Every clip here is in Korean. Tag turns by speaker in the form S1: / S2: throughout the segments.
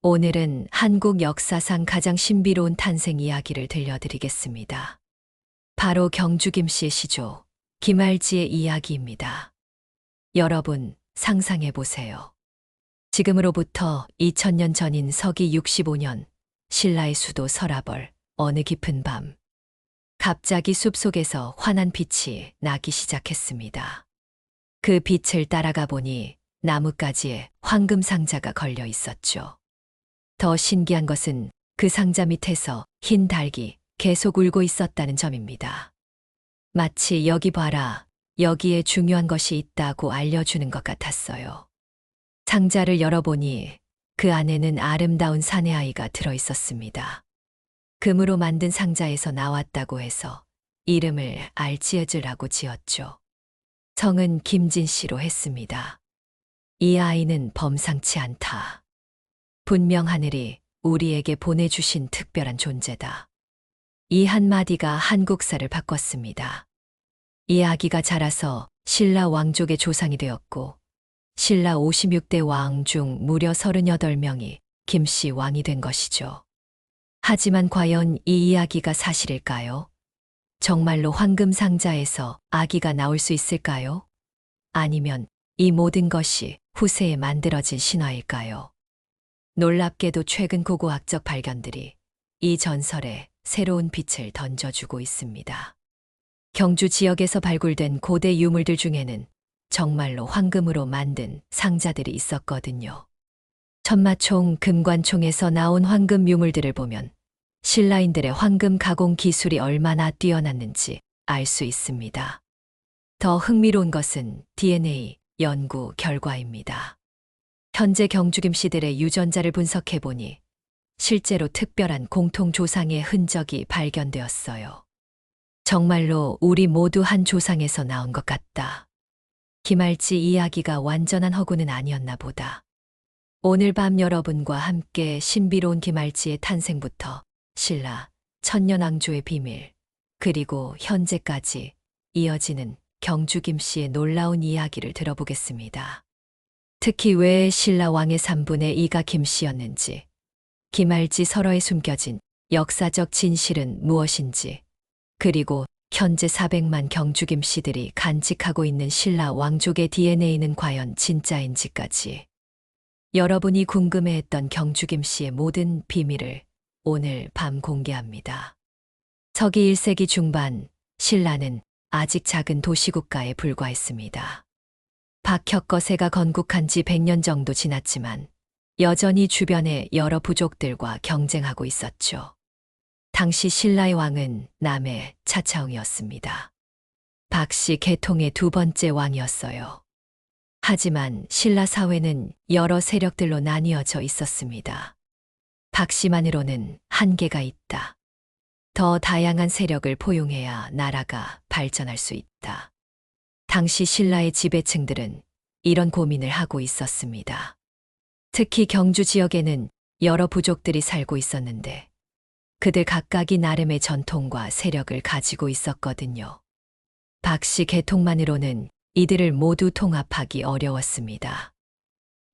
S1: 오늘은 한국 역사상 가장 신비로운 탄생 이야기를 들려드리겠습니다. 바로 경주 김씨의 시조, 김할지의 이야기입니다. 여러분, 상상해 보세요. 지금으로부터 2000년 전인 서기 65년, 신라의 수도 서라벌, 어느 깊은 밤. 갑자기 숲속에서 환한 빛이 나기 시작했습니다. 그 빛을 따라가 보니 나뭇가지에 황금 상자가 걸려 있었죠. 더 신기한 것은 그 상자 밑에서 흰 닭이 계속 울고 있었다는 점입니다. 마치 여기 봐라, 여기에 중요한 것이 있다고 알려주는 것 같았어요. 상자를 열어보니 그 안에는 아름다운 사내아이가 들어 있었습니다. 금으로 만든 상자에서 나왔다고 해서 이름을 알지에즈라고 지었죠. 성은 김진 씨로 했습니다. 이 아이는 범상치 않다. 분명 하늘이 우리에게 보내주신 특별한 존재다. 이 한마디가 한국사를 바꿨습니다. 이 아기가 자라서 신라 왕족의 조상이 되었고, 신라 56대 왕 중 무려 38명이 김씨 왕이 된 것이죠. 하지만 과연 이 이야기가 사실일까요? 정말로 황금 상자에서 아기가 나올 수 있을까요? 아니면 이 모든 것이 후세에 만들어진 신화일까요? 놀랍게도 최근 고고학적 발견들이 이 전설에 새로운 빛을 던져주고 있습니다. 경주 지역에서 발굴된 고대 유물들 중에는 정말로 황금으로 만든 상자들이 있었거든요. 천마총, 금관총에서 나온 황금 유물들을 보면 신라인들의 황금 가공 기술이 얼마나 뛰어났는지 알 수 있습니다. 더 흥미로운 것은 DNA 연구 결과입니다. 현재 경주 김씨들의 유전자를 분석해보니 실제로 특별한 공통 조상의 흔적이 발견되었어요. 정말로 우리 모두 한 조상에서 나온 것 같다. 김할지 이야기가 완전한 허구는 아니었나 보다. 오늘 밤 여러분과 함께 신비로운 김할지의 탄생부터 신라 천년왕조의 비밀, 그리고 현재까지 이어지는 경주 김씨의 놀라운 이야기를 들어보겠습니다. 특히 왜 신라 왕의 3분의 2가 김씨였는지, 김할지 설화에 숨겨진 역사적 진실은 무엇인지, 그리고 현재 400만 경주 김씨들이 간직하고 있는 신라 왕족의 DNA는 과연 진짜인지까지. 여러분이 궁금해했던 경주 김씨의 모든 비밀을 오늘 밤 공개합니다. 서기 1세기 중반, 신라는 아직 작은 도시국가에 불과했습니다. 박혁거세가 건국한 지 100년 정도 지났지만 여전히 주변에 여러 부족들과 경쟁하고 있었죠. 당시 신라의 왕은 남의 차차웅이었습니다. 박씨 계통의 두 번째 왕이었어요. 하지만 신라 사회는 여러 세력들로 나뉘어져 있었습니다. 박씨만으로는 한계가 있다. 더 다양한 세력을 포용해야 나라가 발전할 수 있다. 당시 신라의 지배층들은 이런 고민을 하고 있었습니다. 특히 경주 지역에는 여러 부족들이 살고 있었는데 그들 각각이 나름의 전통과 세력을 가지고 있었거든요. 박씨 계통만으로는 이들을 모두 통합하기 어려웠습니다.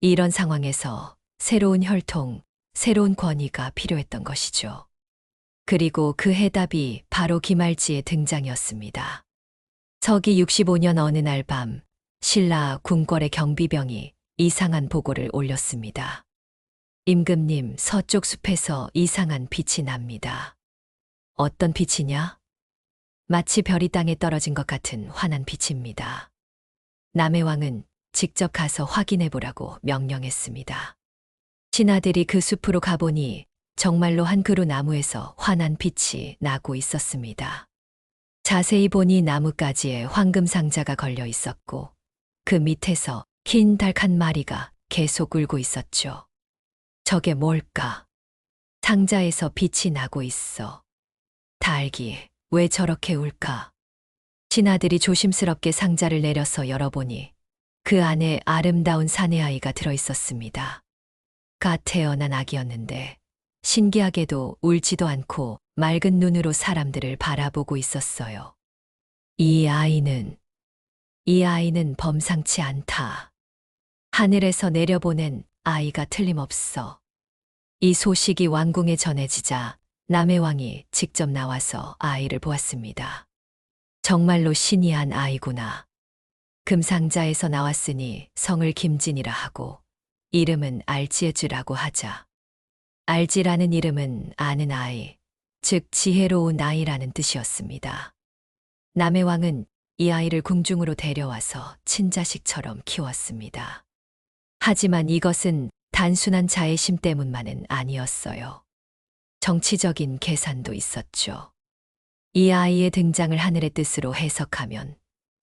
S1: 이런 상황에서 새로운 혈통, 새로운 권위가 필요했던 것이죠. 그리고 그 해답이 바로 김할지의 등장이었습니다. 서기 65년 어느 날 밤, 신라 궁궐의 경비병이 이상한 보고를 올렸습니다. 임금님, 서쪽 숲에서 이상한 빛이 납니다. 어떤 빛이냐? 마치 별이 땅에 떨어진 것 같은 환한 빛입니다. 남의 왕은 직접 가서 확인해 보라고 명령했습니다. 신하들이 그 숲으로 가보니 정말로 한 그루 나무에서 환한 빛이 나고 있었습니다. 자세히 보니 나뭇가지에 황금 상자가 걸려 있었고 그 밑에서 흰 닭 한 마리가 계속 울고 있었죠. 저게 뭘까? 상자에서 빛이 나고 있어. 닭이 왜 저렇게 울까? 신하들이 조심스럽게 상자를 내려서 열어보니 그 안에 아름다운 사내아이가 들어있었습니다. 갓 태어난 아기였는데 신기하게도 울지도 않고 맑은 눈으로 사람들을 바라보고 있었어요. 이 아이는 범상치 않다. 하늘에서 내려보낸 아이가 틀림없어. 이 소식이 왕궁에 전해지자 남해왕이 직접 나와서 아이를 보았습니다. 정말로 신이 한 아이구나. 금상자에서 나왔으니 성을 김진이라 하고 이름은 알지에즈라고 하자. 알지라는 이름은 아는 아이, 즉 지혜로운 아이라는 뜻이었습니다. 남해왕은 이 아이를 궁중으로 데려와서 친자식처럼 키웠습니다. 하지만 이것은 단순한 자애심 때문만은 아니었어요. 정치적인 계산도 있었죠. 이 아이의 등장을 하늘의 뜻으로 해석하면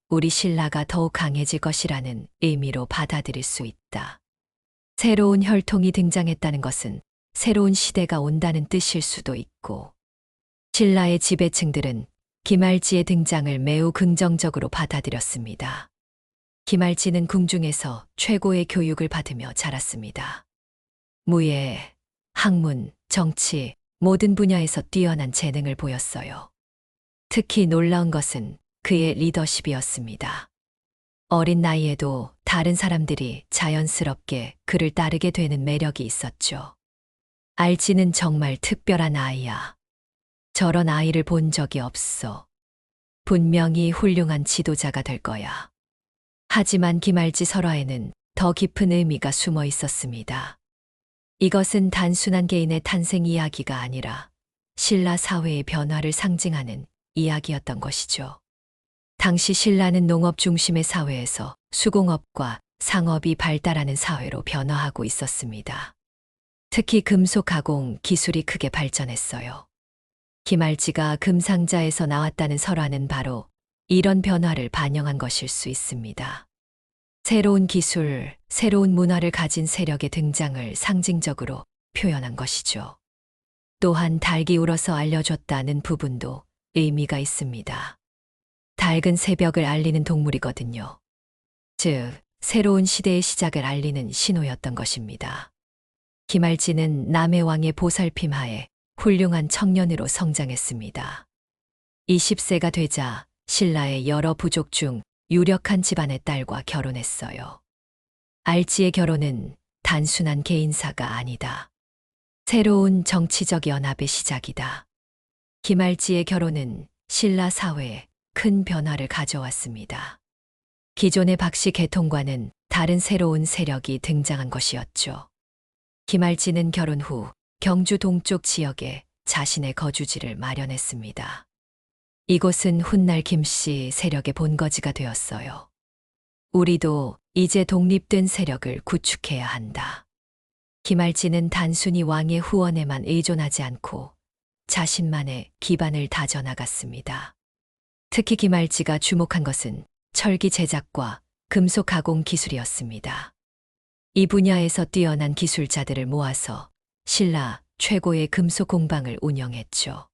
S1: 우리 신라가 더욱 강해질 것이라는 의미로 받아들일 수 있다. 새로운 혈통이 등장했다는 것은 새로운 시대가 온다는 뜻일 수도 있고, 신라의 지배층들은 김알지의 등장을 매우 긍정적으로 받아들였습니다. 김알지는 궁중에서 최고의 교육을 받으며 자랐습니다. 무예, 학문, 정치, 모든 분야에서 뛰어난 재능을 보였어요. 특히 놀라운 것은 그의 리더십이었습니다. 어린 나이에도 다른 사람들이 자연스럽게 그를 따르게 되는 매력이 있었죠. 알지는 정말 특별한 아이야. 저런 아이를 본 적이 없어. 분명히 훌륭한 지도자가 될 거야. 하지만 김알지 설화에는 더 깊은 의미가 숨어 있었습니다. 이것은 단순한 개인의 탄생 이야기가 아니라 신라 사회의 변화를 상징하는 이야기였던 것이죠. 당시 신라는 농업 중심의 사회에서 수공업과 상업이 발달하는 사회로 변화하고 있었습니다. 특히 금속 가공 기술이 크게 발전했어요. 김알지가 금상자에서 나왔다는 설화는 바로 이런 변화를 반영한 것일 수 있습니다. 새로운 기술, 새로운 문화를 가진 세력의 등장을 상징적으로 표현한 것이죠. 또한 닭이 울어서 알려줬다는 부분도 의미가 있습니다. 닭은 새벽을 알리는 동물이거든요. 즉, 새로운 시대의 시작을 알리는 신호였던 것입니다. 김알지는 남해왕의 보살핌 하에 훌륭한 청년으로 성장했습니다. 20세가 되자 신라의 여러 부족 중 유력한 집안의 딸과 결혼했어요. 알지의 결혼은 단순한 개인사가 아니다. 새로운 정치적 연합의 시작이다. 김알지의 결혼은 신라 사회에 큰 변화를 가져왔습니다. 기존의 박씨 계통과는 다른 새로운 세력이 등장한 것이었죠. 김알지는 결혼 후 경주 동쪽 지역에 자신의 거주지를 마련했습니다. 이곳은 훗날 김씨 세력의 본거지가 되었어요. 우리도 이제 독립된 세력을 구축해야 한다. 김알지는 단순히 왕의 후원에만 의존하지 않고 자신만의 기반을 다져나갔습니다. 특히 김알지가 주목한 것은 철기 제작과 금속 가공 기술이었습니다. 이 분야에서 뛰어난 기술자들을 모아서 신라 최고의 금속 공방을 운영했죠.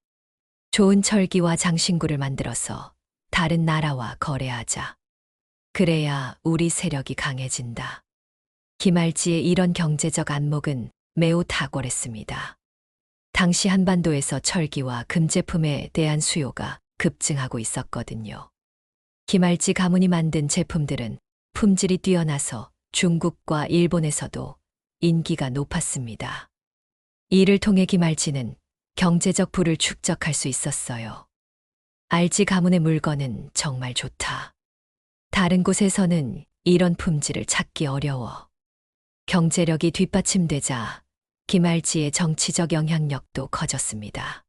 S1: 좋은 철기와 장신구를 만들어서 다른 나라와 거래하자. 그래야 우리 세력이 강해진다. 김알지의 이런 경제적 안목은 매우 탁월했습니다. 당시 한반도에서 철기와 금제품에 대한 수요가 급증하고 있었거든요. 김알지 가문이 만든 제품들은 품질이 뛰어나서 중국과 일본에서도 인기가 높았습니다. 이를 통해 김알지는 경제적 부를 축적할 수 있었어요. 알지 가문의 물건은 정말 좋다. 다른 곳에서는 이런 품질을 찾기 어려워. 경제력이 뒷받침되자 김알지의 정치적 영향력도 커졌습니다.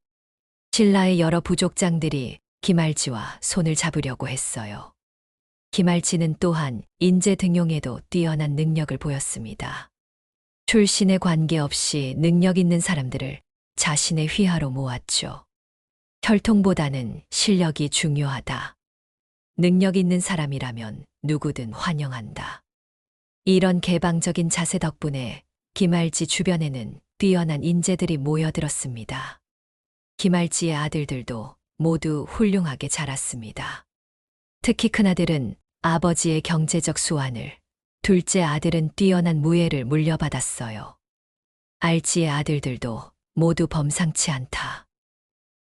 S1: 신라의 여러 부족장들이 김알지와 손을 잡으려고 했어요. 김알지는 또한 인재 등용에도 뛰어난 능력을 보였습니다. 출신에 관계없이 능력 있는 사람들을 자신의 휘하로 모았죠. 혈통보다는 실력이 중요하다. 능력 있는 사람이라면 누구든 환영한다. 이런 개방적인 자세 덕분에 김알지 주변에는 뛰어난 인재들이 모여들었습니다. 김알지의 아들들도 모두 훌륭하게 자랐습니다. 특히 큰아들은 아버지의 경제적 수완을, 둘째 아들은 뛰어난 무예를 물려받았어요. 알지의 아들들도 모두 범상치 않다.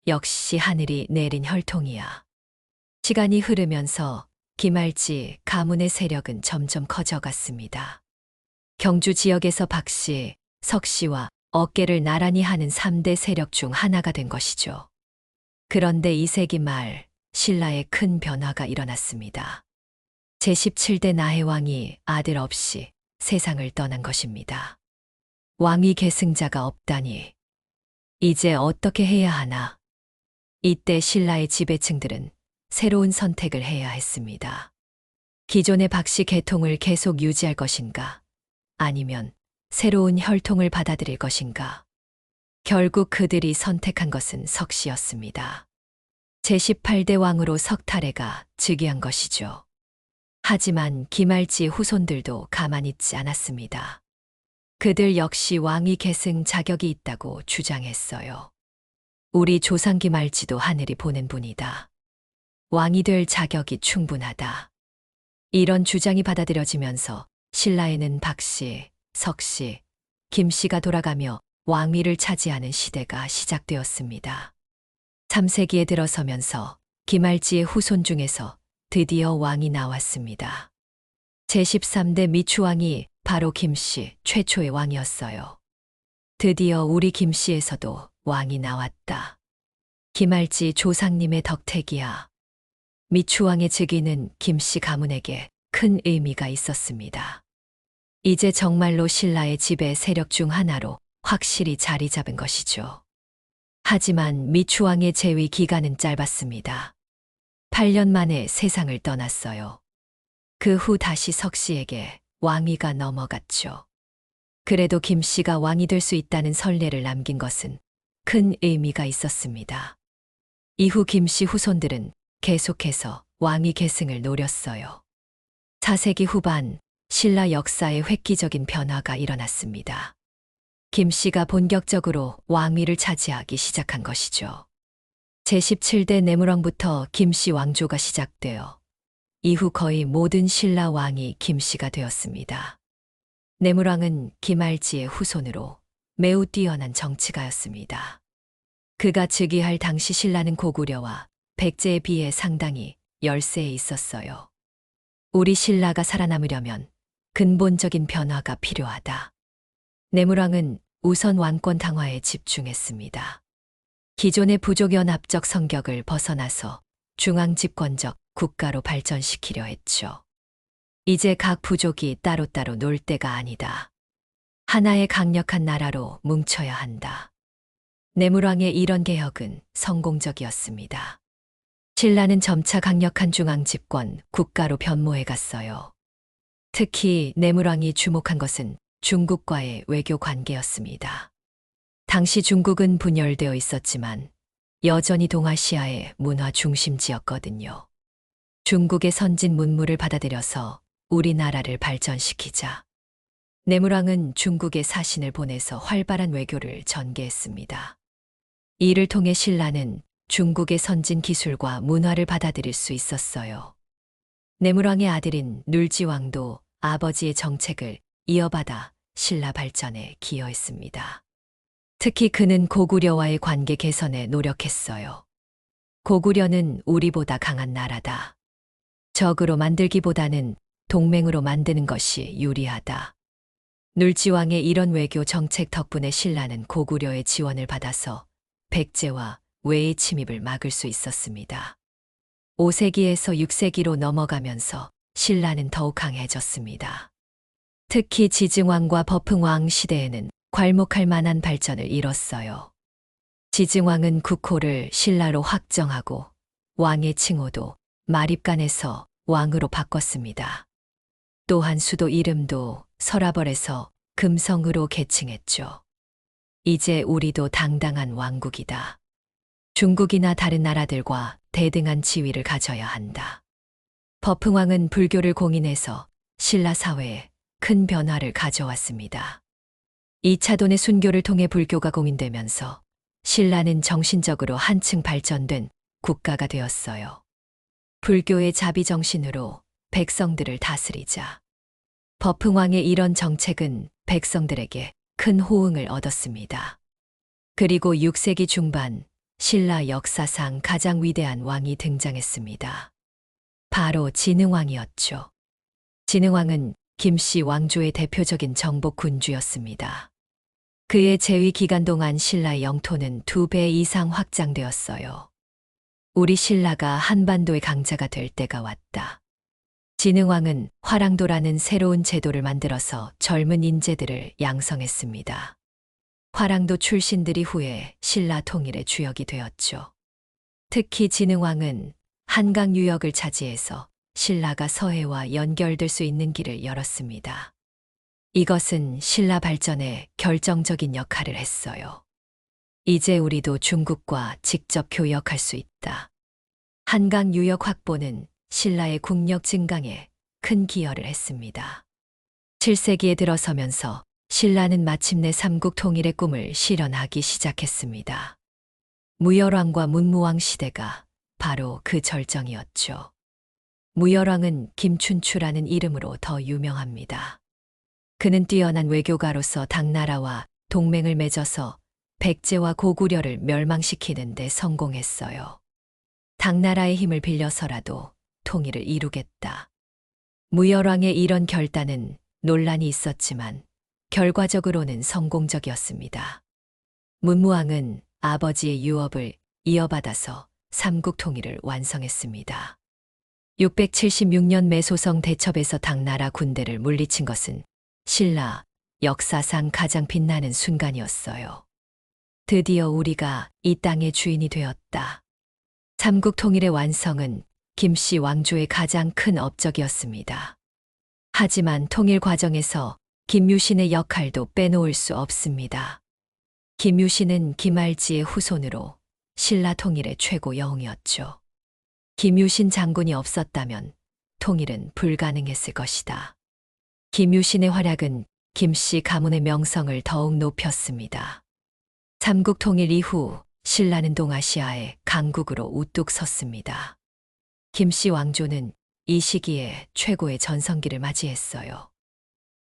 S1: 역시 하늘이 내린 혈통이야. 시간이 흐르면서 김알지 가문의 세력은 점점 커져갔습니다. 경주 지역에서 박씨, 석씨와 어깨를 나란히 하는 3대 세력 중 하나가 된 것이죠. 그런데 이 세기 말 신라에 큰 변화가 일어났습니다. 제17대 나해왕이 아들 없이 세상을 떠난 것입니다. 왕위 계승자가 없다니 이제 어떻게 해야 하나? 이때 신라의 지배층들은 새로운 선택을 해야 했습니다. 기존의 박씨 계통을 계속 유지할 것인가? 아니면 새로운 혈통을 받아들일 것인가? 결국 그들이 선택한 것은 석씨였습니다. 제18대 왕으로 석탈해가 즉위한 것이죠. 하지만 김할지 후손들도 가만히 있지 않았습니다. 그들 역시 왕위 계승 자격이 있다고 주장했어요. 우리 조상 김할지도 하늘이 보낸 분이다. 왕이 될 자격이 충분하다. 이런 주장이 받아들여지면서 신라에는 박씨, 석씨, 김씨가 돌아가며 왕위를 차지하는 시대가 시작되었습니다. 3세기에 들어서면서 김할지의 후손 중에서 드디어 왕이 나왔습니다. 제13대 미추왕이 바로 김씨 최초의 왕이었어요. 드디어 우리 김씨에서도 왕이 나왔다. 김할지 조상님의 덕택이야. 미추왕의 즉위는 김씨 가문에게 큰 의미가 있었습니다. 이제 정말로 신라의 지배 세력 중 하나로 확실히 자리 잡은 것이죠. 하지만 미추왕의 재위 기간은 짧았습니다. 8년 만에 세상을 떠났어요. 그 후 다시 석씨에게 왕위가 넘어갔죠. 그래도 김씨가 왕이 될 수 있다는 선례를 남긴 것은 큰 의미가 있었습니다. 이후 김씨 후손들은 계속해서 왕위 계승을 노렸어요. 4세기 후반 신라 역사에 획기적인 변화가 일어났습니다. 김씨가 본격적으로 왕위를 차지하기 시작한 것이죠. 제17대 내무왕부터 김씨 왕조가 시작되어 이후 거의 모든 신라 왕이 김씨가 되었습니다. 내무왕은 김할지의 후손으로 매우 뛰어난 정치가였습니다. 그가 즉위할 당시 신라는 고구려와 백제에 비해 상당히 열세에 있었어요. 우리 신라가 살아남으려면 근본적인 변화가 필요하다. 내무왕은 우선 왕권 강화에 집중했습니다. 기존의 부족연합적 성격을 벗어나서 중앙집권적 국가로 발전시키려 했죠. 이제 각 부족이 따로따로 놀 때가 아니다. 하나의 강력한 나라로 뭉쳐야 한다. 내무왕의 이런 개혁은 성공적이었습니다. 신라는 점차 강력한 중앙집권 국가로 변모해 갔어요. 특히 내무왕이 주목한 것은 중국과의 외교 관계였습니다. 당시 중국은 분열되어 있었지만 여전히 동아시아의 문화 중심지였거든요. 중국의 선진 문물을 받아들여서 우리나라를 발전시키자. 내무왕은 중국에 사신을 보내서 활발한 외교를 전개했습니다. 이를 통해 신라는 중국의 선진 기술과 문화를 받아들일 수 있었어요. 내무왕의 아들인 눌지왕도 아버지의 정책을 이어받아 신라 발전에 기여했습니다. 특히 그는 고구려와의 관계 개선에 노력했어요. 고구려는 우리보다 강한 나라다. 적으로 만들기보다는 동맹으로 만드는 것이 유리하다. 눌지왕의 이런 외교 정책 덕분에 신라는 고구려의 지원을 받아서 백제와 외의 침입을 막을 수 있었습니다. 5세기에서 6세기로 넘어가면서 신라는 더욱 강해졌습니다. 특히 지증왕과 버풍왕 시대에는 괄목할 만한 발전을 이뤘어요. 지증왕은 국호를 신라로 확정하고 왕의 칭호도 마립간에서 왕으로 바꿨습니다. 또한 수도 이름도 서라벌에서 금성으로 개칭했죠. 이제 우리도 당당한 왕국이다. 중국이나 다른 나라들과 대등한 지위를 가져야 한다. 버풍왕은 불교를 공인해서 신라 사회에 큰 변화를 가져왔습니다. 2차돈의 순교를 통해 불교가 공인되면서 신라는 정신적으로 한층 발전된 국가가 되었어요. 불교의 자비정신으로 백성들을 다스리자. 버풍왕의 이런 정책은 백성들에게 큰 호응을 얻었습니다. 그리고 6세기 중반 신라 역사상 가장 위대한 왕이 등장했습니다. 바로 진흥왕이었죠. 진흥왕은 김씨 왕조의 대표적인 정복 군주였습니다. 그의 재위 기간 동안 신라의 영토는 2배 이상 확장되었어요. 우리 신라가 한반도의 강자가 될 때가 왔다. 진흥왕은 화랑도라는 새로운 제도를 만들어서 젊은 인재들을 양성했습니다. 화랑도 출신들이 후에 신라 통일의 주역이 되었죠. 특히 진흥왕은 한강 유역을 차지해서 신라가 서해와 연결될 수 있는 길을 열었습니다. 이것은 신라 발전에 결정적인 역할을 했어요. 이제 우리도 중국과 직접 교역할 수 있다. 한강 유역 확보는 신라의 국력 증강에 큰 기여를 했습니다. 7세기에 들어서면서 신라는 마침내 삼국 통일의 꿈을 실현하기 시작했습니다. 무열왕과 문무왕 시대가 바로 그 절정이었죠. 무열왕은 김춘추라는 이름으로 더 유명합니다. 그는 뛰어난 외교가로서 당나라와 동맹을 맺어서 백제와 고구려를 멸망시키는 데 성공했어요. 당나라의 힘을 빌려서라도 통일을 이루겠다. 무열왕의 이런 결단은 논란이 있었지만 결과적으로는 성공적이었습니다. 문무왕은 아버지의 유업을 이어받아서 삼국 통일을 완성했습니다. 676년 매소성 대첩에서 당나라 군대를 물리친 것은 신라 역사상 가장 빛나는 순간이었어요. 드디어 우리가 이 땅의 주인이 되었다. 삼국 통일의 완성은 김씨 왕조의 가장 큰 업적이었습니다. 하지만 통일 과정에서 김유신의 역할도 빼놓을 수 없습니다. 김유신은 김알지의 후손으로 신라 통일의 최고 영웅이었죠. 김유신 장군이 없었다면 통일은 불가능했을 것이다. 김유신의 활약은 김씨 가문의 명성을 더욱 높였습니다. 삼국 통일 이후 신라는 동아시아의 강국으로 우뚝 섰습니다. 김씨 왕조는 이 시기에 최고의 전성기를 맞이했어요.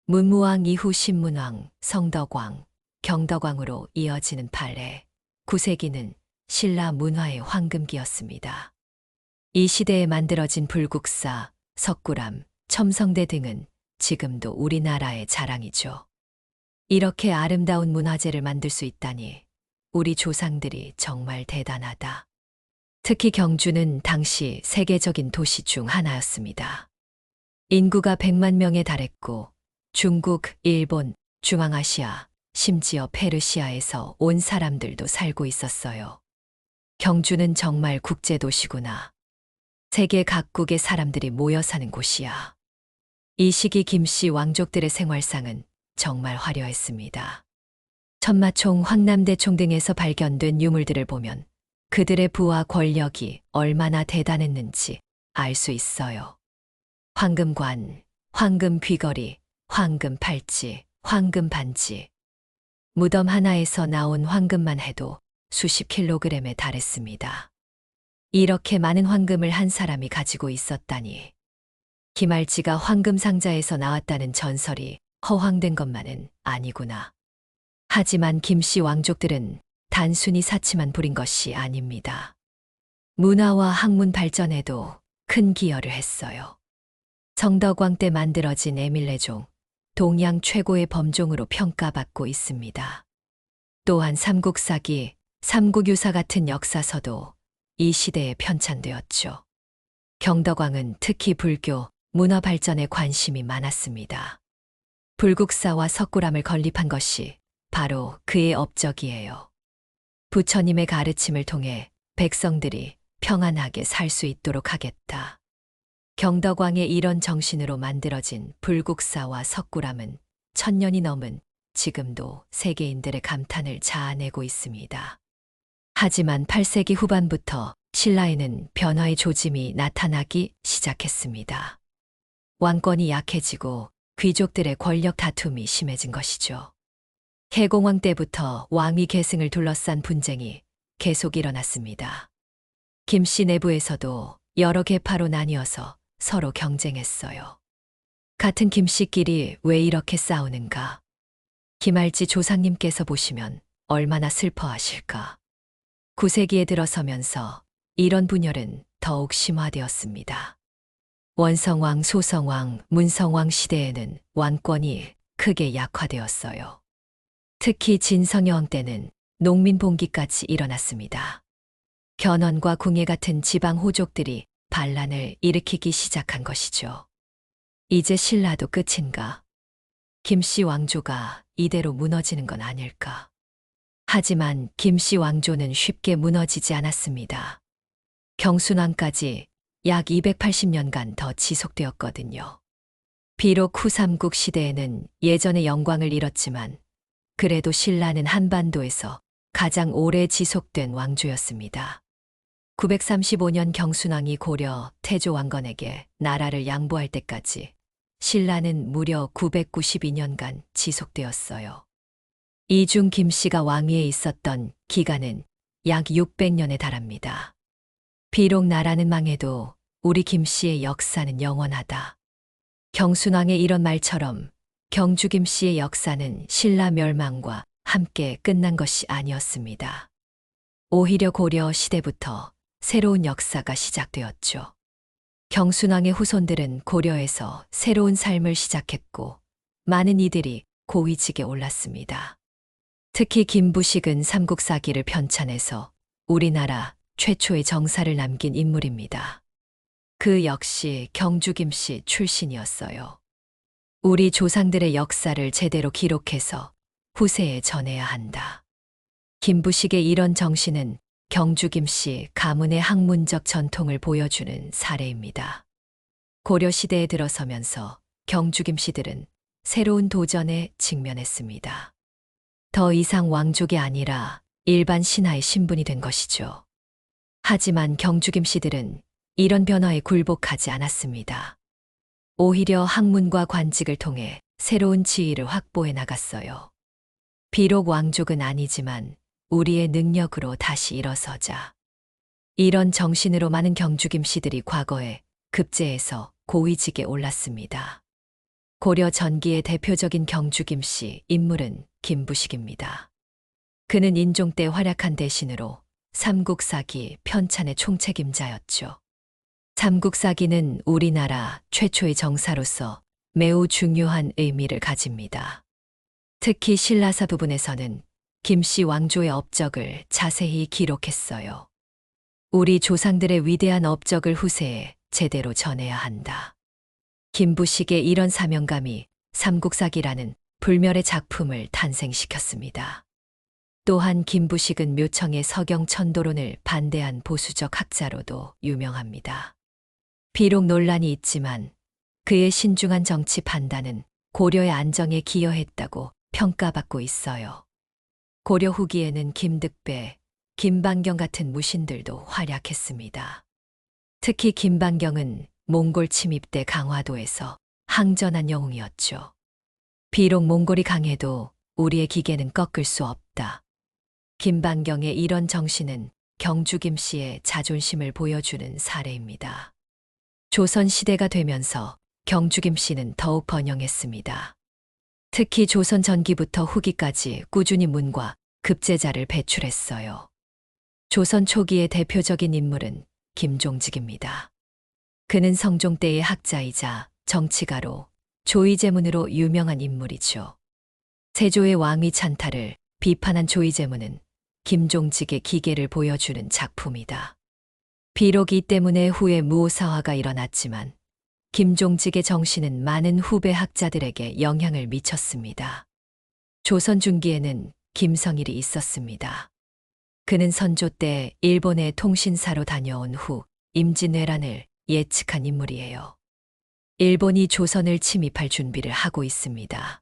S1: 문무왕 이후 신문왕, 성덕왕, 경덕왕으로 이어지는 판례, 9세기는 신라 문화의 황금기였습니다. 이 시대에 만들어진 불국사, 석굴암, 첨성대 등은 지금도 우리나라의 자랑이죠. 이렇게 아름다운 문화재를 만들 수 있다니 우리 조상들이 정말 대단하다. 특히 경주는 당시 세계적인 도시 중 하나였습니다. 인구가 100만 명에 달했고 중국, 일본, 중앙아시아, 심지어 페르시아에서 온 사람들도 살고 있었어요. 경주는 정말 국제도시구나. 세계 각국의 사람들이 모여 사는 곳이야. 이 시기 김씨 왕족들의 생활상은 정말 화려했습니다. 천마총, 황남대총 등에서 발견된 유물들을 보면 그들의 부와 권력이 얼마나 대단했는지 알 수 있어요. 황금관, 황금 귀걸이, 황금 팔찌, 황금 반지. 무덤 하나에서 나온 황금만 해도 수십 킬로그램에 달했습니다. 이렇게 많은 황금을 한 사람이 가지고 있었다니. 김알지가 황금 상자에서 나왔다는 전설이 허황된 것만은 아니구나. 하지만 김씨 왕족들은 단순히 사치만 부린 것이 아닙니다. 문화와 학문 발전에도 큰 기여를 했어요. 성덕왕 때 만들어진 에밀레종, 동양 최고의 범종으로 평가받고 있습니다. 또한 삼국사기, 삼국유사 같은 역사서도 이 시대에 편찬되었죠. 경덕왕은 특히 불교, 문화 발전에 관심이 많았습니다. 불국사와 석굴암을 건립한 것이 바로 그의 업적이에요. 부처님의 가르침을 통해 백성들이 평안하게 살 수 있도록 하겠다. 경덕왕의 이런 정신으로 만들어진 불국사와 석굴암은 1000년이 넘은 지금도 세계인들의 감탄을 자아내고 있습니다. 하지만 8세기 후반부터 신라에는 변화의 조짐이 나타나기 시작했습니다. 왕권이 약해지고 귀족들의 권력 다툼이 심해진 것이죠. 해공왕 때부터 왕위 계승을 둘러싼 분쟁이 계속 일어났습니다. 김씨 내부에서도 여러 계파로 나뉘어서 서로 경쟁했어요. 같은 김씨끼리 왜 이렇게 싸우는가? 김알지 조상님께서 보시면 얼마나 슬퍼하실까? 9세기에 들어서면서 이런 분열은 더욱 심화되었습니다. 원성왕, 소성왕, 문성왕 시대에는 왕권이 크게 약화되었어요. 특히 진성여왕 때는 농민 봉기까지 일어났습니다. 견훤과 궁예 같은 지방 호족들이 반란을 일으키기 시작한 것이죠. 이제 신라도 끝인가? 김씨 왕조가 이대로 무너지는 건 아닐까? 하지만 김씨 왕조는 쉽게 무너지지 않았습니다. 경순왕까지 약 280년간 더 지속되었거든요. 비록 후삼국 시대에는 예전의 영광을 잃었지만 그래도 신라는 한반도에서 가장 오래 지속된 왕조였습니다. 935년 경순왕이 고려 태조 왕건에게 나라를 양보할 때까지 신라는 무려 992년간 지속되었어요. 이 중 김씨가 왕위에 있었던 기간은 약 600년에 달합니다. 비록 나라는 망해도 우리 김씨의 역사는 영원하다. 경순왕의 이런 말처럼 경주 김씨의 역사는 신라 멸망과 함께 끝난 것이 아니었습니다. 오히려 고려 시대부터 새로운 역사가 시작되었죠. 경순왕의 후손들은 고려에서 새로운 삶을 시작했고 많은 이들이 고위직에 올랐습니다. 특히 김부식은 삼국사기를 편찬해서 우리나라 최초의 정사를 남긴 인물입니다. 그 역시 경주 김씨 출신이었어요. 우리 조상들의 역사를 제대로 기록해서 후세에 전해야 한다. 김부식의 이런 정신은 경주 김씨 가문의 학문적 전통을 보여주는 사례입니다. 고려 시대에 들어서면서 경주 김씨들은 새로운 도전에 직면했습니다. 더 이상 왕족이 아니라 일반 신하의 신분이 된 것이죠. 하지만 경주 김씨들은 이런 변화에 굴복하지 않았습니다. 오히려 학문과 관직을 통해 새로운 지위를 확보해 나갔어요. 비록 왕족은 아니지만 우리의 능력으로 다시 일어서자. 이런 정신으로 많은 경주 김씨들이 과거에 급제해서 고위직에 올랐습니다. 고려 전기의 대표적인 경주 김씨 인물은 김부식입니다. 그는 인종 때 활약한 대신으로 삼국사기 편찬의 총책임자였죠. 삼국사기는 우리나라 최초의 정사로서 매우 중요한 의미를 가집니다. 특히 신라사 부분에서는 김씨 왕조의 업적을 자세히 기록했어요. 우리 조상들의 위대한 업적을 후세에 제대로 전해야 한다. 김부식의 이런 사명감이 삼국사기라는 불멸의 작품을 탄생시켰습니다. 또한 김부식은 묘청의 서경천도론을 반대한 보수적 학자로도 유명합니다. 비록 논란이 있지만 그의 신중한 정치 판단은 고려의 안정에 기여했다고 평가받고 있어요. 고려 후기에는 김득배, 김반경 같은 무신들도 활약했습니다. 특히 김반경은 몽골 침입 때 강화도에서 항전한 영웅이었죠. 비록 몽골이 강해도 우리의 기계는 꺾을 수 없다. 김반경의 이런 정신은 경주 김씨의 자존심을 보여주는 사례입니다. 조선 시대가 되면서 경주 김씨는 더욱 번영했습니다. 특히 조선 전기부터 후기까지 꾸준히 문과 급제자를 배출했어요. 조선 초기의 대표적인 인물은 김종직입니다. 그는 성종 때의 학자이자 정치가로 조의제문으로 유명한 인물이죠. 세조의 왕위 찬탈을 비판한 조의제문은 김종직의 기계를 보여주는 작품이다. 비록 이 때문에 후에 무오사화가 일어났지만 김종직의 정신은 많은 후배 학자들에게 영향을 미쳤습니다. 조선 중기에는 김성일이 있었습니다. 그는 선조 때 일본의 통신사로 다녀온 후 임진왜란을 예측한 인물이에요. 일본이 조선을 침입할 준비를 하고 있습니다.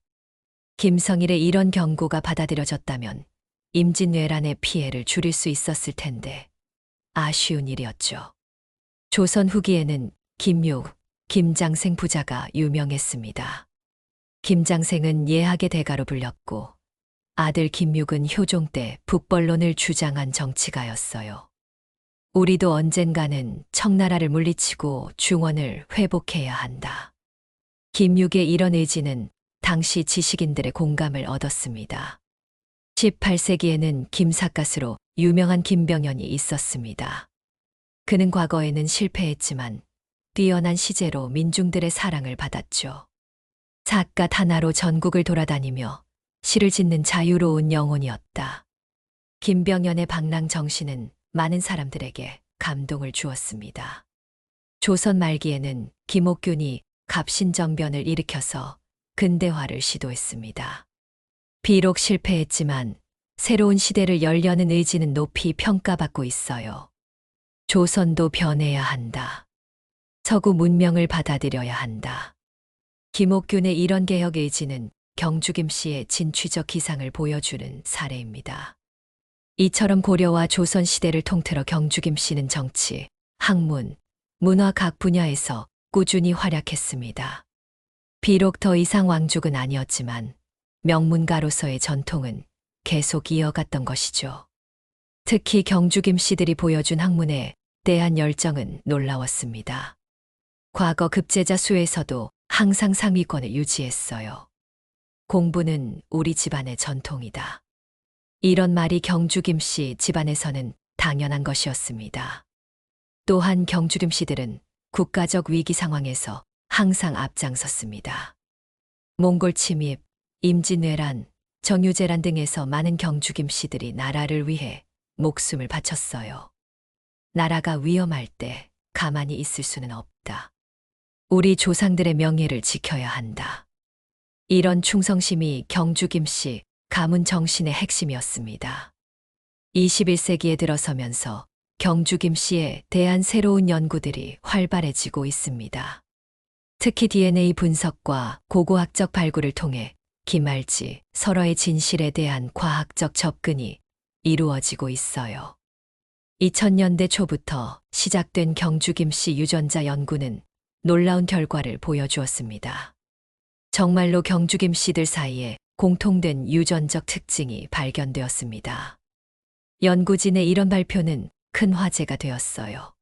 S1: 김성일의 이런 경고가 받아들여졌다면 임진왜란의 피해를 줄일 수 있었을 텐데 아쉬운 일이었죠. 조선 후기에는 김육, 김장생 부자가 유명했습니다. 김장생은 예학의 대가로 불렸고 아들 김육은 효종 때 북벌론을 주장한 정치가였어요. 우리도 언젠가는 청나라를 물리치고 중원을 회복해야 한다. 김육의 이런 의지는 당시 지식인들의 공감을 얻었습니다. 18세기에는 김삿갓으로 유명한 김병연이 있었습니다. 그는 과거에는 실패했지만 뛰어난 시제로 민중들의 사랑을 받았죠. 삿갓 하나로 전국을 돌아다니며 시를 짓는 자유로운 영혼이었다. 김병연의 방랑 정신은 많은 사람들에게 감동을 주었습니다. 조선 말기에는 김옥균이 갑신정변을 일으켜서 근대화를 시도했습니다. 비록 실패했지만 새로운 시대를 열려는 의지는 높이 평가받고 있어요. 조선도 변해야 한다. 서구 문명을 받아들여야 한다. 김옥균의 이런 개혁 의지는 경주김 씨의 진취적 기상을 보여주는 사례입니다. 이처럼 고려와 조선 시대를 통틀어 경주김 씨는 정치, 학문, 문화 각 분야에서 꾸준히 활약했습니다. 비록 더 이상 왕족은 아니었지만 명문가로서의 전통은 계속 이어갔던 것이죠. 특히 경주김 씨들이 보여준 학문에 대한 열정은 놀라웠습니다. 과거 급제자 수에서도 항상 상위권을 유지했어요. 공부는 우리 집안의 전통이다. 이런 말이 경주김 씨 집안에서는 당연한 것이었습니다. 또한 경주김 씨들은 국가적 위기 상황에서 항상 앞장섰습니다. 몽골 침입, 임진왜란, 정유재란 등에서 많은 경주김 씨들이 나라를 위해 목숨을 바쳤어요. 나라가 위험할 때 가만히 있을 수는 없다. 우리 조상들의 명예를 지켜야 한다. 이런 충성심이 경주김 씨 가문 정신의 핵심이었습니다. 21세기에 들어서면서 경주김 씨에 대한 새로운 연구들이 활발해지고 있습니다. 특히 DNA 분석과 고고학적 발굴을 통해 김할지, 설화의 진실에 대한 과학적 접근이 이루어지고 있어요. 2000년대 초부터 시작된 경주김 씨 유전자 연구는 놀라운 결과를 보여주었습니다. 정말로 경주김 씨들 사이에 공통된 유전적 특징이 발견되었습니다. 연구진의 이런 발표는 큰 화제가 되었어요.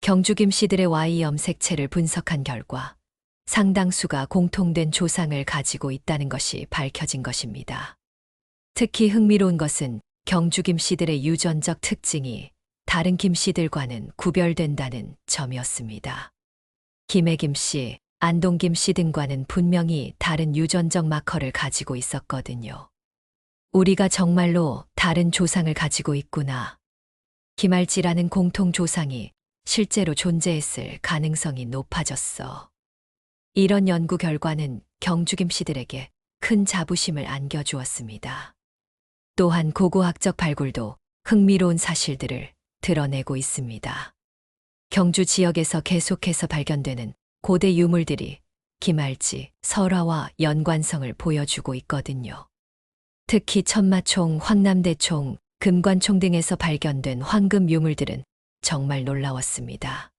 S1: 경주김 씨들의 Y 염색체를 분석한 결과 상당수가 공통된 조상을 가지고 있다는 것이 밝혀진 것입니다. 특히 흥미로운 것은 경주김 씨들의 유전적 특징이 다른 김 씨들과는 구별된다는 점이었습니다. 김해김 씨, 안동김 씨 등과는 분명히 다른 유전적 마커를 가지고 있었거든요. 우리가 정말로 다른 조상을 가지고 있구나. 김할지라는 공통 조상이 실제로 존재했을 가능성이 높아졌어. 이런 연구 결과는 경주김 씨들에게 큰 자부심을 안겨주었습니다. 또한 고고학적 발굴도 흥미로운 사실들을 드러내고 있습니다. 경주 지역에서 계속해서 발견되는 고대 유물들이 김할지, 설화와 연관성을 보여주고 있거든요. 특히 천마총, 황남대총, 금관총 등에서 발견된 황금 유물들은 정말 놀라웠습니다.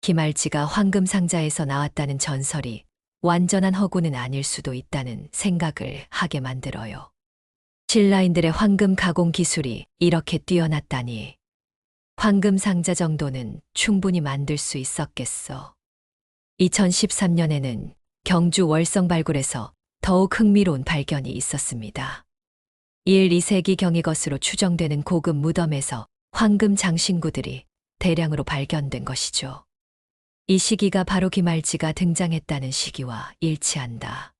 S1: 김할지가 황금 상자에서 나왔다는 전설이 완전한 허구는 아닐 수도 있다는 생각을 하게 만들어요. 신라인들의 황금 가공 기술이 이렇게 뛰어났다니 황금 상자 정도는 충분히 만들 수 있었겠어. 2013년에는 경주 월성 발굴에서 더욱 흥미로운 발견이 있었습니다. 1, 2세기경의 것으로 추정되는 고급 무덤에서 황금 장신구들이 대량으로 발견된 것이죠. 이 시기가 바로 김할지가 등장했다는 시기와 일치한다.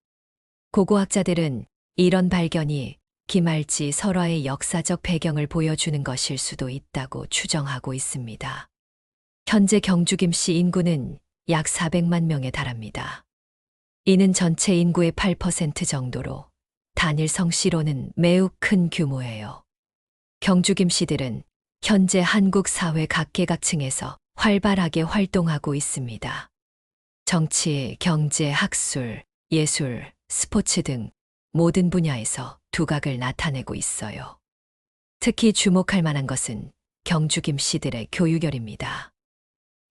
S1: 고고학자들은 이런 발견이 김할지 설화의 역사적 배경을 보여주는 것일 수도 있다고 추정하고 있습니다. 현재 경주김 씨 인구는 약 400만 명에 달합니다. 이는 전체 인구의 8% 정도로 단일 성씨로는 매우 큰 규모예요. 경주김 씨들은 현재 한국 사회 각계각층에서 활발하게 활동하고 있습니다. 정치, 경제, 학술, 예술, 스포츠 등 모든 분야에서 두각을 나타내고 있어요. 특히 주목할 만한 것은 경주김 씨들의 교육열입니다.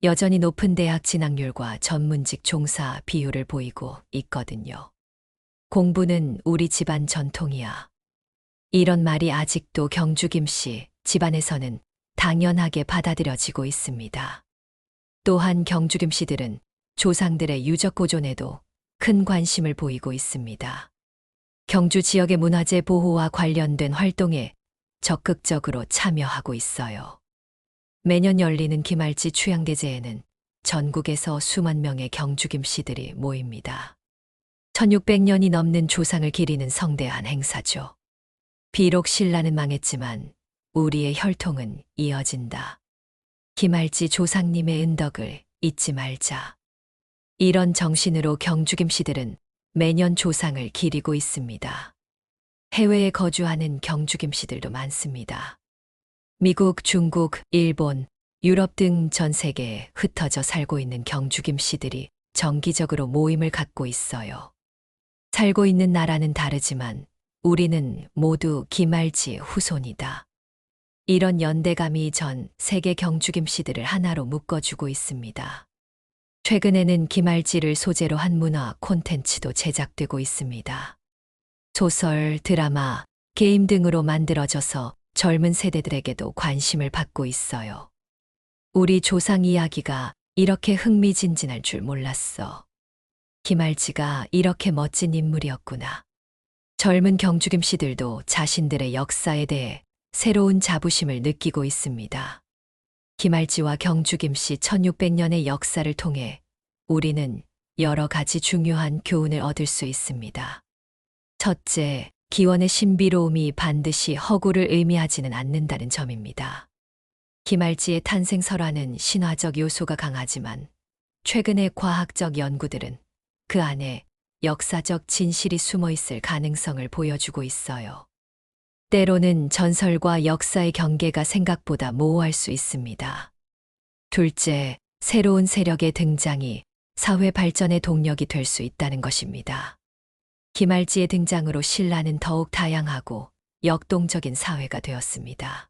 S1: 여전히 높은 대학 진학률과 전문직 종사 비율을 보이고 있거든요. 공부는 우리 집안 전통이야. 이런 말이 아직도 경주김 씨 집안에서는 당연하게 받아들여지고 있습니다. 또한 경주김 씨들은 조상들의 유적 보존에도 큰 관심을 보이고 있습니다. 경주 지역의 문화재 보호와 관련된 활동에 적극적으로 참여하고 있어요. 매년 열리는 김할지 추양대제에는 전국에서 수만 명의 경주김 씨들이 모입니다. 1600년이 넘는 조상을 기리는 성대한 행사죠. 비록 신라는 망했지만 우리의 혈통은 이어진다. 김할지 조상님의 은덕을 잊지 말자. 이런 정신으로 경주김씨들은 매년 조상을 기리고 있습니다. 해외에 거주하는 경주김씨들도 많습니다. 미국, 중국, 일본, 유럽 등 전 세계에 흩어져 살고 있는 경주김씨들이 정기적으로 모임을 갖고 있어요. 살고 있는 나라는 다르지만 우리는 모두 김할지 후손이다. 이런 연대감이 전 세계 경주김씨들을 하나로 묶어주고 있습니다. 최근에는 김할지를 소재로 한 문화 콘텐츠도 제작되고 있습니다. 소설, 드라마, 게임 등으로 만들어져서 젊은 세대들에게도 관심을 받고 있어요. 우리 조상 이야기가 이렇게 흥미진진할 줄 몰랐어. 김할지가 이렇게 멋진 인물이었구나. 젊은 경주김씨들도 자신들의 역사에 대해 새로운 자부심을 느끼고 있습니다. 김할지와 경주김씨 1600년의 역사를 통해 우리는 여러 가지 중요한 교훈을 얻을 수 있습니다. 첫째, 기원의 신비로움이 반드시 허구를 의미하지는 않는다는 점입니다. 김할지의 탄생 설화는 신화적 요소가 강하지만 최근의 과학적 연구들은 그 안에 역사적 진실이 숨어 있을 가능성을 보여주고 있어요. 때로는 전설과 역사의 경계가 생각보다 모호할 수 있습니다. 둘째, 새로운 세력의 등장이 사회 발전의 동력이 될 수 있다는 것입니다. 김할지의 등장으로 신라는 더욱 다양하고 역동적인 사회가 되었습니다.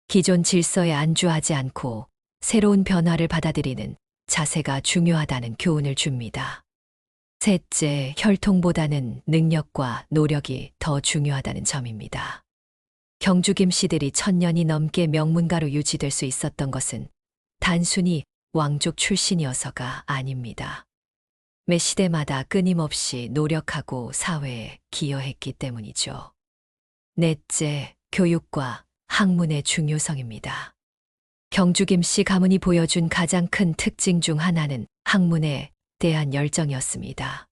S1: 기존 질서에 안주하지 않고 새로운 변화를 받아들이는 자세가 중요하다는 교훈을 줍니다. 셋째, 혈통보다는 능력과 노력이 더 중요하다는 점입니다. 경주김씨들이 1000년이 넘게 명문가로 유지될 수 있었던 것은 단순히 왕족 출신이어서가 아닙니다. 매 시대마다 끊임없이 노력하고 사회에 기여했기 때문이죠. 넷째, 교육과 학문의 중요성입니다. 경주김씨 가문이 보여준 가장 큰 특징 중 하나는 학문에 대한 열정이었습니다.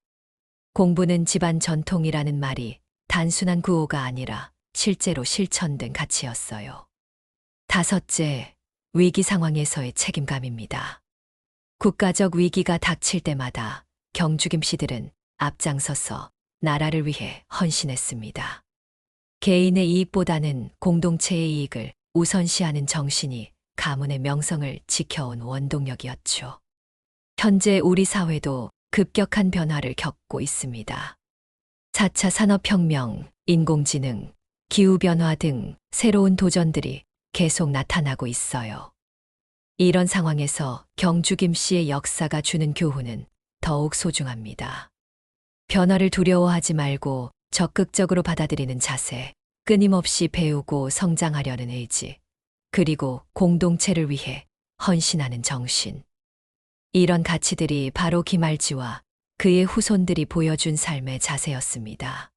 S1: 공부는 집안 전통이라는 말이 단순한 구호가 아니라 실제로 실천된 가치였어요. 다섯째, 위기 상황에서의 책임감입니다. 국가적 위기가 닥칠 때마다 경주김씨들은 앞장서서 나라를 위해 헌신했습니다. 개인의 이익보다는 공동체의 이익을 우선시하는 정신이 가문의 명성을 지켜온 원동력이었죠. 현재 우리 사회도 급격한 변화를 겪고 있습니다. 4차 산업혁명, 인공지능, 기후변화 등 새로운 도전들이 계속 나타나고 있어요. 이런 상황에서 경주김씨의 역사가 주는 교훈은 더욱 소중합니다. 변화를 두려워하지 말고 적극적으로 받아들이는 자세, 끊임없이 배우고 성장하려는 의지, 그리고 공동체를 위해 헌신하는 정신. 이런 가치들이 바로 김할지와 그의 후손들이 보여준 삶의 자세였습니다.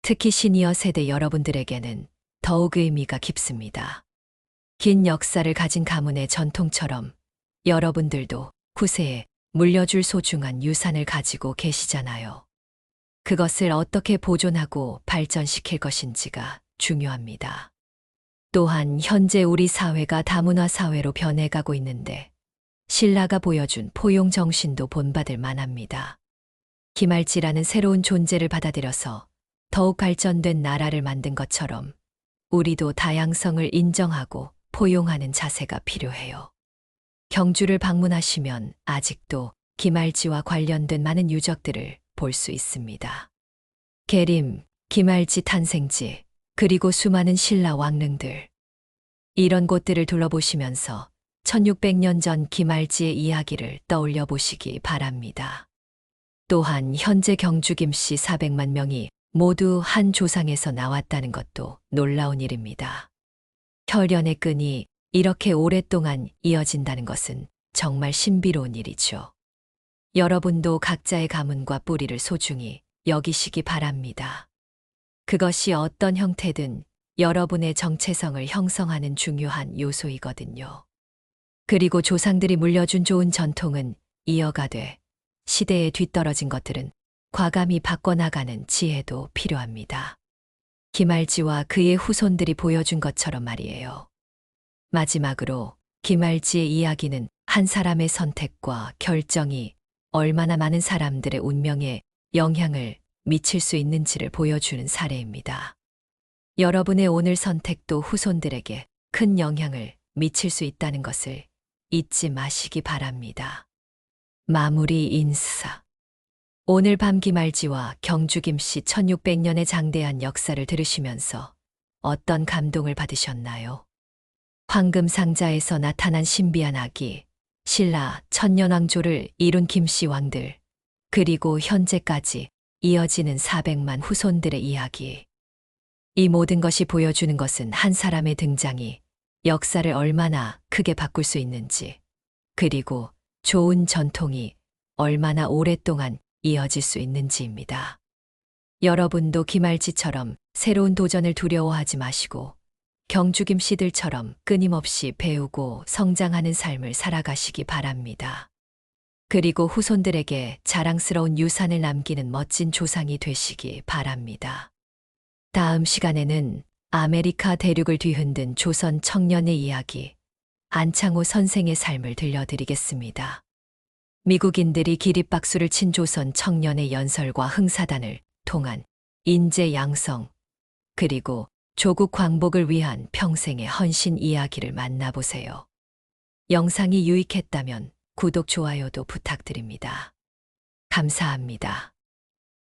S1: 특히 시니어 세대 여러분들에게는 더욱 의미가 깊습니다. 긴 역사를 가진 가문의 전통처럼 여러분들도 후세에 물려줄 소중한 유산을 가지고 계시잖아요. 그것을 어떻게 보존하고 발전시킬 것인지가 중요합니다. 또한 현재 우리 사회가 다문화 사회로 변해가고 있는데 신라가 보여준 포용 정신도 본받을 만합니다. 김할지라는 새로운 존재를 받아들여서 더욱 발전된 나라를 만든 것처럼 우리도 다양성을 인정하고 포용하는 자세가 필요해요. 경주를 방문하시면 아직도 김할지와 관련된 많은 유적들을 볼 수 있습니다. 계림, 김할지 탄생지, 그리고 수많은 신라 왕릉들. 이런 곳들을 둘러보시면서 1600년 전 김할지의 이야기를 떠올려 보시기 바랍니다. 또한 현재 경주김씨 400만 명이 모두 한 조상에서 나왔다는 것도 놀라운 일입니다. 혈연의 끈이 이렇게 오랫동안 이어진다는 것은 정말 신비로운 일이죠. 여러분도 각자의 가문과 뿌리를 소중히 여기시기 바랍니다. 그것이 어떤 형태든 여러분의 정체성을 형성하는 중요한 요소이거든요. 그리고 조상들이 물려준 좋은 전통은 이어가되 시대에 뒤떨어진 것들은 과감히 바꿔나가는 지혜도 필요합니다. 김알지와 그의 후손들이 보여준 것처럼 말이에요. 마지막으로 김알지의 이야기는 한 사람의 선택과 결정이 얼마나 많은 사람들의 운명에 영향을 미칠 수 있는지를 보여주는 사례입니다. 여러분의 오늘 선택도 후손들에게 큰 영향을 미칠 수 있다는 것을 잊지 마시기 바랍니다. 마무리 인사. 오늘 밤 김알지와 경주 김씨 1600년의 장대한 역사를 들으시면서 어떤 감동을 받으셨나요? 황금 상자에서 나타난 신비한 아기, 신라 천년왕조를 이룬 김씨 왕들, 그리고 현재까지 이어지는 400만 후손들의 이야기. 이 모든 것이 보여주는 것은 한 사람의 등장이 역사를 얼마나 크게 바꿀 수 있는지, 그리고 좋은 전통이 얼마나 오랫동안 이어질 수 있는지입니다. 여러분도 김알지처럼 새로운 도전을 두려워하지 마시고 경주김 씨들처럼 끊임없이 배우고 성장하는 삶을 살아가시기 바랍니다. 그리고 후손들에게 자랑스러운 유산을 남기는 멋진 조상이 되시기 바랍니다. 다음 시간에는 아메리카 대륙을 뒤흔든 조선 청년의 이야기, 안창호 선생의 삶을 들려드리겠습니다. 미국인들이 기립박수를 친 조선 청년의 연설과 흥사단을 통한 인재 양성, 그리고 조국 광복을 위한 평생의 헌신 이야기를 만나보세요. 영상이 유익했다면 구독, 좋아요도 부탁드립니다. 감사합니다.